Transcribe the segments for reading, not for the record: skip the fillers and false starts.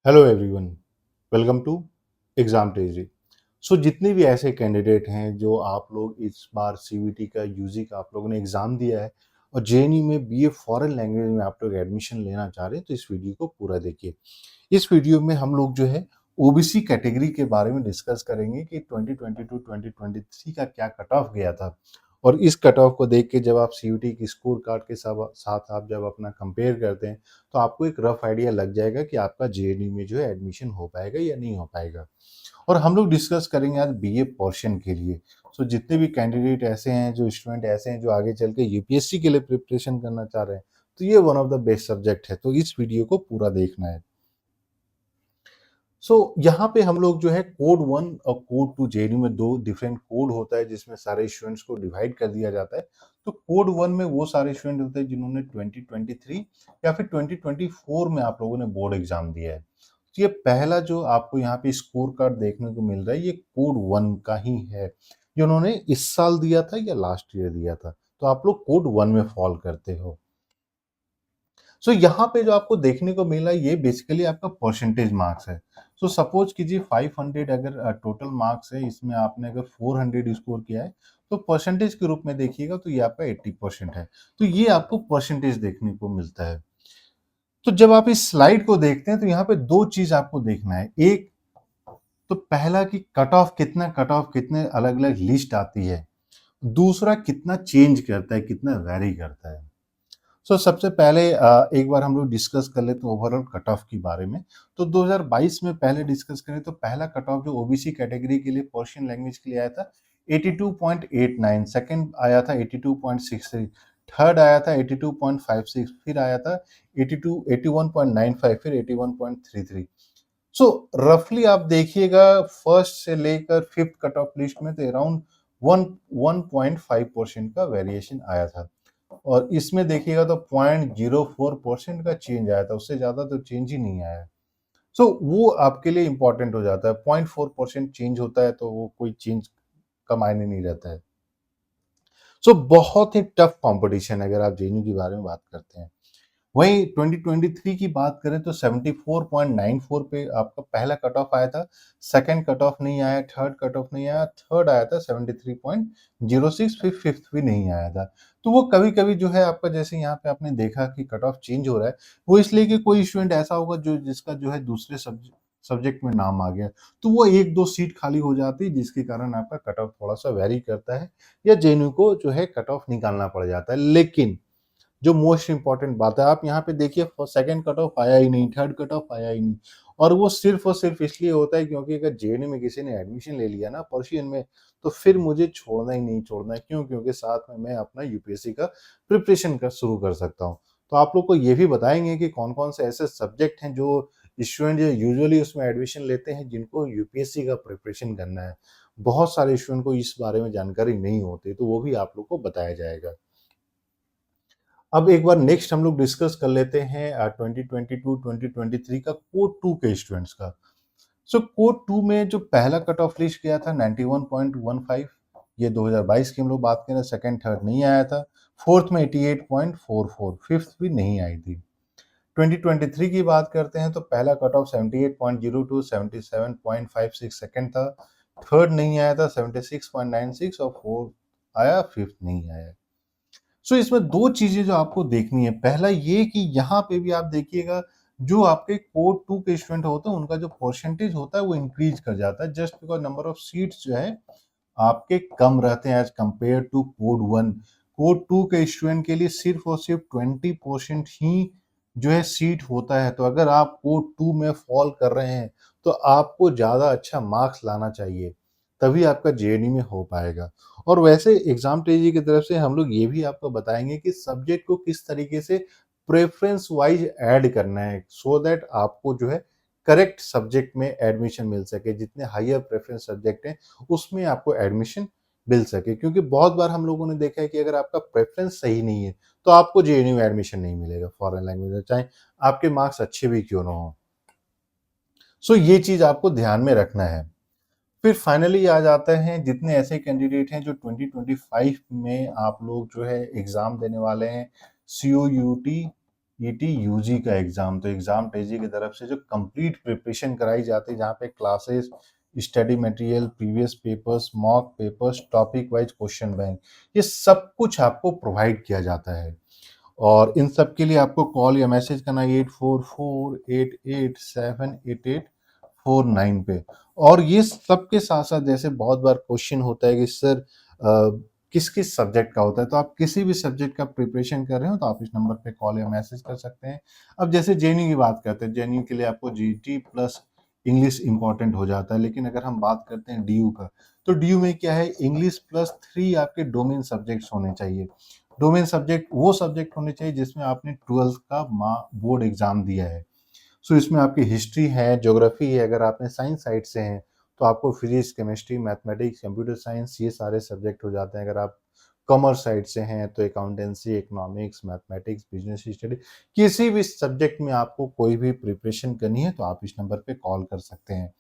Hello everyone, welcome to exam treasury. So जितने भी ऐसे कैंडिडेट हैं जो आप लोग इस बार सीवीटी का यूजी का आप लोगों ने एग्ज़ाम दिया है और जेएनयू में बीए फॉरेन लैंग्वेज में आप लोग एडमिशन लेना चाह रहे हैं तो इस वीडियो को पूरा देखिए। इस वीडियो में हम लोग जो है ओबीसी कैटेगरी के बारे में डिस्कस करेंगे कि 2022-2023 का क्या कट ऑफ गया था और इस कट ऑफ को देख के जब आप सीयूटी की स्कोर कार्ड के साथ आप जब अपना कंपेयर करते हैं तो आपको एक रफ आइडिया लग जाएगा कि आपका जेएनयू में जो है एडमिशन हो पाएगा या नहीं हो पाएगा। और हम लोग डिस्कस करेंगे आज बीए पोर्शन के लिए। सो जितने भी कैंडिडेट ऐसे हैं, जो स्टूडेंट ऐसे हैं जो आगे चल के यूपीएससी के लिए प्रिपरेशन करना चाह रहे हैं, तो ये one of the best subject है, तो इस वीडियो को पूरा देखना है। यहाँ पे हम लोग जो है कोड 1 और कोड 2, जेएनयू में 2 डिफरेंट कोड होता है जिसमें सारे स्टूडेंट्स को डिवाइड कर दिया जाता है। तो कोड 1 में वो सारे स्टूडेंट होते हैं जिन्होंने 2023 या फिर 2024 में आप लोगों ने बोर्ड एग्जाम दिया है। तो ये पहला जो आपको यहाँ पे स्कोर कार्ड देखने को मिल रहा है, ये कोड 1 का ही है, जो उन्होंने इस साल दिया था या लास्ट ईयर दिया था। तो आप लोग कोड 1 में फॉल करते हो। यहाँ पे जो आपको देखने को मिला ये बेसिकली आपका परसेंटेज मार्क्स है। सपोज कीजिए 500 अगर टोटल मार्क्स है, इसमें आपने अगर 400 स्कोर किया है तो परसेंटेज के रूप में देखिएगा तो ये आपका 80% है। तो ये आपको परसेंटेज देखने को मिलता है। तो जब आप इस स्लाइड को देखते हैं तो यहाँ पे दो चीज आपको देखना है। एक तो पहला कि कट ऑफ कितने अलग अलग लिस्ट आती है। दूसरा कितना चेंज करता है, कितना वेरी करता है। सबसे पहले एक बार हम लोग डिस्कस कर लेते हैं ओवरऑल कट ऑफ के बारे में। तो 2022 में पहले डिस्कस करें तो पहला कट ऑफ जो ओबीसी कैटेगरी के लिए पर्शियन लैंग्वेज के लिए आया था 82.89, सेकंड आया था 82.63, थर्ड आया था 82.56, फिर आया था 81.95, फिर 81.33। रफली आप देखिएगा फर्स्ट से लेकर फिफ्थ कट ऑफ लिस्ट में तो अराउंड 1.5% का वेरिएशन आया था और इसमें देखिएगा तो 0.04% का चेंज आया था, उससे ज्यादा तो चेंज ही नहीं आया। वो आपके लिए इंपॉर्टेंट हो जाता है। 0.4% चेंज होता है तो वो कोई चेंज का मायने नहीं रहता है। बहुत ही टफ कंपटीशन है अगर आप जेएनयू के बारे में बात करते हैं। वहीं 2023 की बात करें तो 74.94 पे आपका पहला कट ऑफ आया था, सेकंड कट ऑफ नहीं आया, थर्ड कट ऑफ नहीं आया, थर्ड आया था 73.06, फिर फिफ्थ भी नहीं आया था। तो वो कभी कभी जो है आपका, जैसे यहाँ पे आपने देखा कि कट ऑफ चेंज हो रहा है, वो इसलिए कि कोई स्टूडेंट ऐसा होगा जो जिसका जो है दूसरे सब्जेक्ट में नाम आ गया, तो वो एक दो सीट खाली हो जाती है जिसके कारण आपका कट ऑफ थोड़ा सा वेरी करता है या जेएनयू को जो है कट ऑफ निकालना पड़ जाता है। लेकिन जो मोस्ट इंपॉर्टेंट बात है, आप यहाँ पे देखिए सेकंड कट ऑफ आया ही नहीं, थर्ड कट ऑफ आया ही नहीं, और वो सिर्फ और सिर्फ इसलिए होता है क्योंकि अगर जेएनयू में किसी ने एडमिशन ले लिया ना पर्शियन में, तो फिर मुझे छोड़ना ही नहीं छोड़ना है। क्यों? क्योंकि साथ में मैं अपना यूपीएससी का प्रिपरेशन कर शुरू कर सकता हूँ। तो आप लोग को ये भी बताएंगे कि कौन कौन से ऐसे सब्जेक्ट हैं जो स्टूडेंट यूजुअली उसमें एडमिशन लेते हैं जिनको यूपीएससी का प्रिपरेशन करना है। बहुत सारे स्टूडेंट को इस बारे में जानकारी नहीं होती, तो वो भी आप लोग को बताया जाएगा। अब एक बार नेक्स्ट हम लोग डिस्कस कर लेते हैं 2022-2023 का कोड 2 के स्टूडेंट्स का। कोड 2 में जो पहला कट ऑफ लिस्ट गया था 91.15, ये 2022 की हम लोग बात करें, सेकंड थर्ड नहीं आया था, फोर्थ में 88.44, फिफ्थ भी नहीं आई थी। 2023 की बात करते हैं तो पहला कट ऑफ 78.02, 77.56 सेकंड था, थर्ड नहीं आया था 76.96 और फोर्थ आया, फिफ्थ नहीं आया। इसमें दो चीजें जो आपको देखनी है। पहला ये कि यहाँ पे भी आप देखिएगा जो आपके कोड 2 के स्टूडेंट होते हैं उनका जो परसेंटेज होता है वो इंक्रीज कर जाता है, just because number of seats जो है आपके कम रहते हैं as compare to code 1। Code 2 के स्टूडेंट के लिए सिर्फ और सिर्फ 20% ही जो है सीट होता है। तो अगर आप कोड 2 में फॉल कर रहे हैं तो आपको ज्यादा अच्छा मार्क्स लाना चाहिए, तभी आपका जेएनयू में हो पाएगा। और वैसे एग्जाम ट्रेजी की तरफ से हम लोग ये भी आपको बताएंगे कि सब्जेक्ट को किस तरीके से प्रेफरेंस वाइज ऐड करना है, सो दैट आपको जो है करेक्ट सब्जेक्ट में एडमिशन मिल सके। जितने हायर प्रेफरेंस सब्जेक्ट हैं उसमें आपको एडमिशन मिल सके, क्योंकि बहुत बार हम लोगों ने देखा है कि अगर आपका प्रेफरेंस सही नहीं है तो आपको जेएनयू में एडमिशन नहीं मिलेगा फॉरेन लैंग्वेज में, चाहे आपके मार्क्स अच्छे भी क्यों ना हो। ये चीज आपको ध्यान में रखना है। फिर फाइनली आ जाते हैं जितने ऐसे कैंडिडेट हैं जो 2025 में आप लोग जो है एग्जाम देने वाले हैं, COUT ईटी यूजी का एग्जाम, तो एग्जाम टेजी की तरफ से जो कंप्लीट प्रिपरेशन कराई जाती है, जहाँ पे classes, study material, previous papers, mock papers, topic wise question bank, ये सब कुछ आपको प्रोवाइड किया जाता है। और इन सब के लिए आपको कॉल या मैसेज करना 8448878849 पे। और ये सब के साथ साथ जैसे बहुत बार क्वेश्चन होता है कि सर किस किस सब्जेक्ट का होता है, तो आप किसी भी सब्जेक्ट का प्रिपरेशन कर रहे हो तो आप इस नंबर पे कॉल या मैसेज कर सकते हैं। अब जैसे जेएनयू की बात करते हैं, जेएनयू के लिए आपको जीटी प्लस इंग्लिश इंपॉर्टेंट हो जाता है, लेकिन अगर हम बात करते हैं डीयू का, तो डीयू में क्या है, इंग्लिश प्लस 3 आपके डोमेन सब्जेक्ट्स होने चाहिए। डोमेन सब्जेक्ट वो सब्जेक्ट होने चाहिए जिसमें आपने 12th का बोर्ड एग्जाम दिया है। सो इसमें आपकी हिस्ट्री है, ज्योग्राफी है, अगर आपने साइंस साइड से हैं तो आपको physics, chemistry, mathematics, computer science, ये सारे सब्जेक्ट हो जाते हैं। अगर आप कॉमर्स साइड से हैं तो accountancy, economics, mathematics, business study, किसी भी सब्जेक्ट में आपको कोई भी प्रिपरेशन करनी है तो आप इस नंबर पे कॉल कर सकते हैं।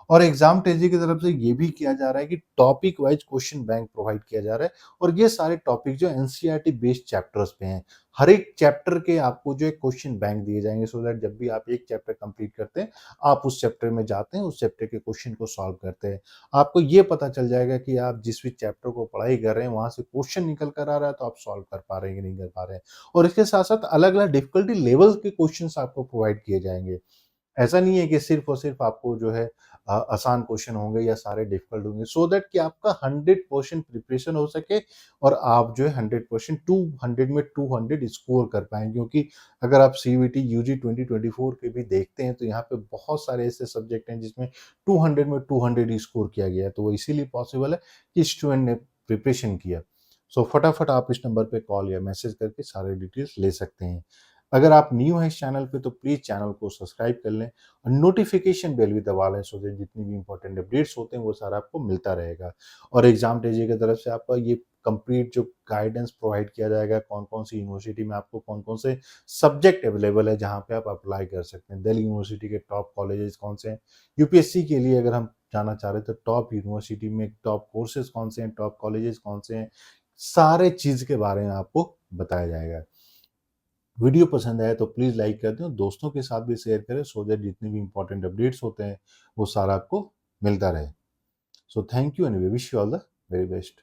और एग्जाम टेजी की तरफ से ये भी किया जा रहा है कि topic wise question bank provide किया जा रहा है, और ये सारे टॉपिक जो एनसीईआरटी बेस्ड चैप्टर्स पे हैं। हर एक चैप्टर के आपको जो है क्वेश्चन बैंक दिए जाएंगे, सो दैट जब भी आप एक चैप्टर कंप्लीट करते हैं, आप उस चैप्टर में जाते हैं, उस चैप्टर के क्वेश्चन को सॉल्व करते हैं। आपको ये पता चल जाएगा कि आप जिस भी चैप्टर को पढ़ाई कर रहे हैं वहां से क्वेश्चन निकल कर आ रहा है तो आप सॉल्व कर पा रहे हैं कि नहीं कर पा रहे हैं। और इसके साथ साथ अलग अलग डिफिकल्टी लेवल के क्वेश्चन आपको प्रोवाइड किए जाएंगे। ऐसा नहीं है कि सिर्फ और सिर्फ आपको जो है आसान क्वेश्चन होंगे या सारे डिफिकल्ट होंगे, सो दैट कि आपका 100% प्रिपरेशन हो सके और आप जो है 100% 200 में 200 स्कोर कर पाएं। क्योंकि अगर आप सीयूईटी यूजी 2024 के भी देखते हैं तो यहाँ पे बहुत सारे ऐसे सब्जेक्ट हैं जिसमें 200 में 200 स्कोर किया गया है, तो वो इसीलिए पॉसिबल है कि स्टूडेंट ने प्रिपरेशन किया। सो फटाफट आप इस नंबर पे कॉल या मैसेज करके सारे डिटेल्स ले सकते हैं। अगर आप न्यू हैं इस चैनल पे तो प्लीज़ चैनल को सब्सक्राइब कर लें और नोटिफिकेशन बेल भी दबा लें, सो दैट जितनी भी इंपॉर्टेंट अपडेट्स होते हैं वो सारा आपको मिलता रहेगा। और एग्जाम टेजी की तरफ से आपका ये कंप्लीट जो गाइडेंस प्रोवाइड किया जाएगा, कौन कौन सी यूनिवर्सिटी में आपको कौन कौन से सब्जेक्ट अवेलेबल है जहाँ पे आप अप्लाई कर सकते हैं। दिल्ली यूनिवर्सिटी के टॉप कॉलेजेस कौन से हैं, यूपीएससी के लिए अगर हम जाना चाह रहे हैं तो टॉप यूनिवर्सिटी में टॉप कोर्सेज कौन से हैं, टॉप कॉलेजेस कौन से हैं, सारे चीज़ के बारे में आपको बताया जाएगा। वीडियो पसंद आया तो प्लीज़ लाइक कर दें और दोस्तों के साथ भी शेयर करें, सो दैट जितने भी इंपॉर्टेंट अपडेट्स होते हैं वो सारा आपको मिलता रहे। So thank you and we wish you all the very best.